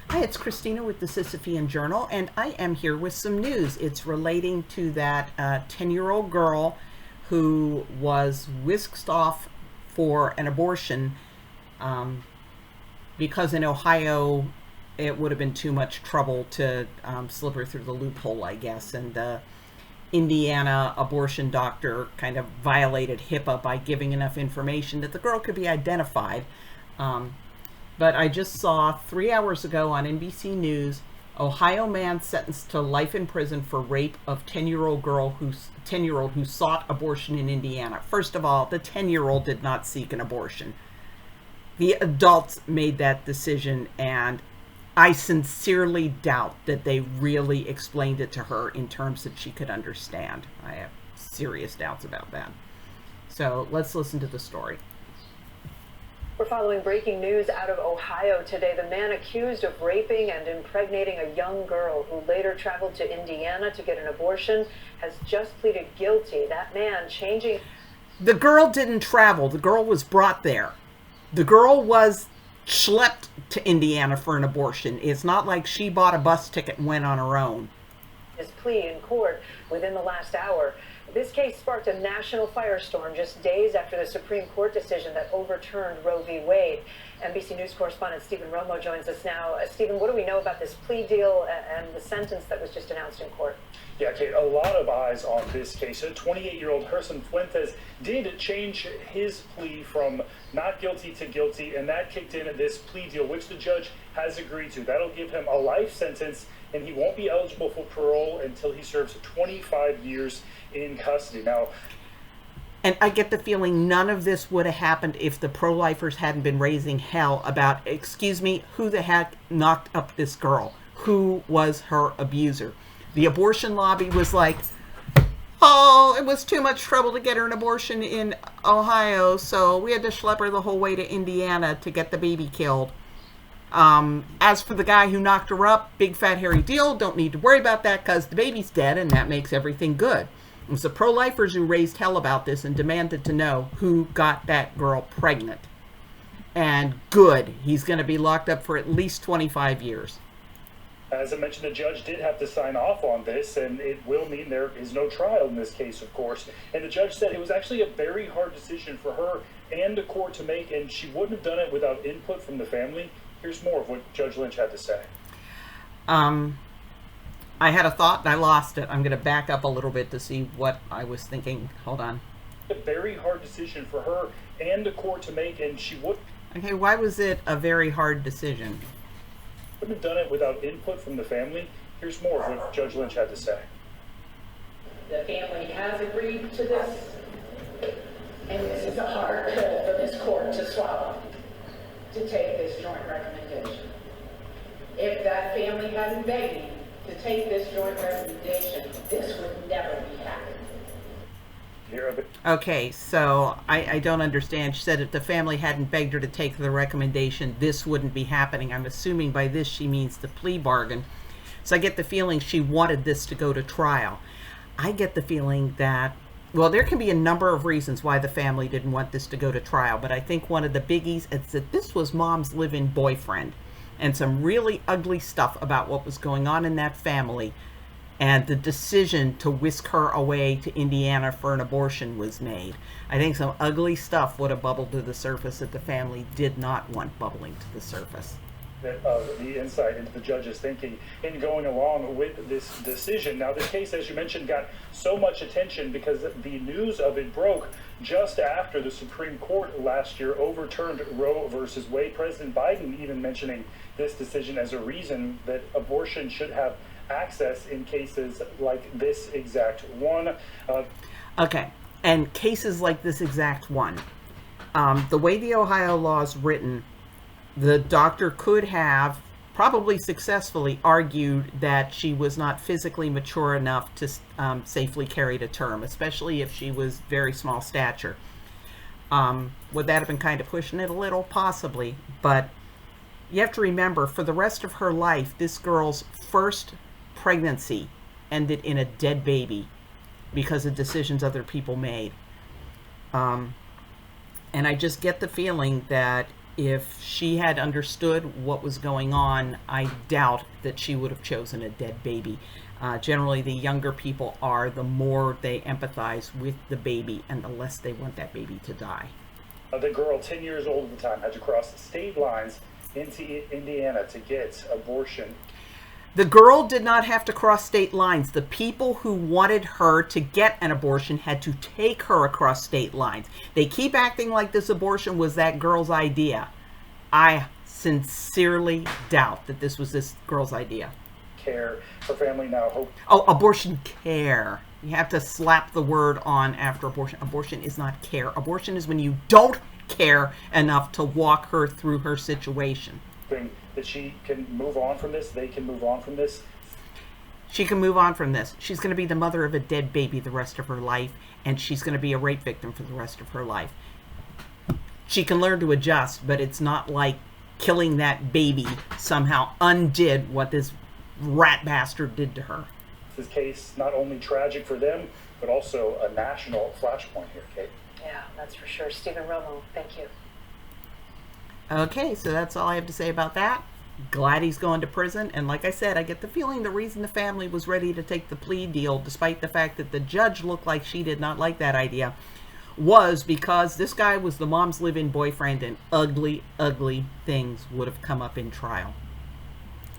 Hi, it's Christina with the Sisyphean Journal, and I am here with some news. It's relating to that 10-year-old girl who was whisked off for an abortion because in Ohio it would have been too much trouble to slip her through the loophole, I guess. And the Indiana abortion doctor kind of violated HIPAA by giving enough information that the girl could be identified. But I just saw 3 hours ago on NBC News, Ohio man sentenced to life in prison for rape of 10-year-old who sought abortion in Indiana. First of all, the 10-year-old did not seek an abortion. The adults made that decision, and I sincerely doubt that they really explained it to her in terms that she could understand. I have serious doubts about that. So let's listen to the story. We're following breaking news out of Ohio today. The man accused of raping and impregnating a young girl who later traveled to Indiana to get an abortion has just pleaded guilty. That man changing... The girl didn't travel. The girl was brought there. The girl was schlepped to Indiana for an abortion. It's not like she bought a bus ticket and went on her own. His plea in court within the last hour. This case sparked a national firestorm just days after the Supreme Court decision that overturned Roe v. Wade. NBC News correspondent Stephen Romo joins us now. Stephen, what do we know about this plea deal and the sentence that was just announced in court? Yeah, Kate, a lot of eyes on this case. A 28-year-old Gerson Fuentes did change his plea from not guilty to guilty, and that kicked in this plea deal, which the judge has agreed to. That'll give him a life sentence, and he won't be eligible for parole until he serves 25 years in custody. Now, and I get the feeling none of this would have happened if the pro-lifers hadn't been raising hell about, excuse me, who the heck knocked up this girl? Who was her abuser? The abortion lobby was like, oh, it was too much trouble to get her an abortion in Ohio, so we had to schlep her the whole way to Indiana to get the baby killed. As for the guy who knocked her up, big fat hairy deal, don't need to worry about that because the baby's dead and that makes everything good. It was the pro-lifers who raised hell about this and demanded to know who got that girl pregnant. And good, he's going to be locked up for at least 25 years. As I mentioned, the judge did have to sign off on this, and it will mean there is no trial in this case, of course. And the judge said it was actually a very hard decision for her and the court to make, and she wouldn't have done it without input from the family. Here's more of what Judge Lynch had to say. I had a thought and I lost it. I'm going to back up a little bit to see what I was thinking. Hold on. A very hard decision for her and the court to make, and she would... Okay, why was it a very hard decision? Wouldn't have done it without input from the family. Here's more of what Judge Lynch had to say. The family has agreed to this, and this is a hard pill for this court to swallow, to take this joint recommendation. If that family hadn't begged to take this joint recommendation, this would never be happening. Okay, so I don't understand. She said if the family hadn't begged her to take the recommendation, this wouldn't be happening. I'm assuming by this she means the plea bargain. So I get the feeling she wanted this to go to trial. I get the feeling that, well, there can be a number of reasons why the family didn't want this to go to trial, but I think one of the biggies is that this was mom's live-in boyfriend and some really ugly stuff about what was going on in that family. And the decision to whisk her away to Indiana for an abortion was made. I think some ugly stuff would have bubbled to the surface that the family did not want bubbling to the surface. The insight into the judge's thinking in going along with this decision. Now, this case, as you mentioned, got so much attention because the news of it broke just after the Supreme Court last year overturned Roe versus Wade. President Biden even mentioning this decision as a reason that abortion should have access in cases like this exact one. Okay, and cases like this exact one. The way the Ohio law is written, the doctor could have probably successfully argued that she was not physically mature enough to safely carry to term, especially if she was very small stature. Would that have been kind of pushing it a little? Possibly, but you have to remember, for the rest of her life, this girl's first pregnancy ended in a dead baby because of decisions other people made. And I just get the feeling that if she had understood what was going on, I doubt that she would have chosen a dead baby. Generally, the younger people are, the more they empathize with the baby and the less they want that baby to die. The girl, 10 years old at the time, had to cross state lines into Indiana to get abortion. The girl did not have to cross state lines. The people who wanted her to get an abortion had to take her across state lines. They keep acting like this abortion was that girl's idea. I sincerely doubt that this was this girl's idea. Care. Her family now hope. Oh, abortion care. You have to slap the word on after abortion. Abortion is not care. Abortion is when you don't care enough to walk her through her situation. That she can move on from this, they can move on from this. She can move on from this. She's going to be the mother of a dead baby the rest of her life, and she's going to be a rape victim for the rest of her life. She can learn to adjust, but it's not like killing that baby somehow undid what this rat bastard did to her. This case not only tragic for them, but also a national flashpoint here, Kate. Yeah, that's for sure. Stephen Romo, thank you. Okay, so that's all I have to say about that. Glad he's going to prison. And like I said, I get the feeling the reason the family was ready to take the plea deal, despite the fact that the judge looked like she did not like that idea, was because this guy was the mom's live-in boyfriend and ugly, ugly things would have come up in trial.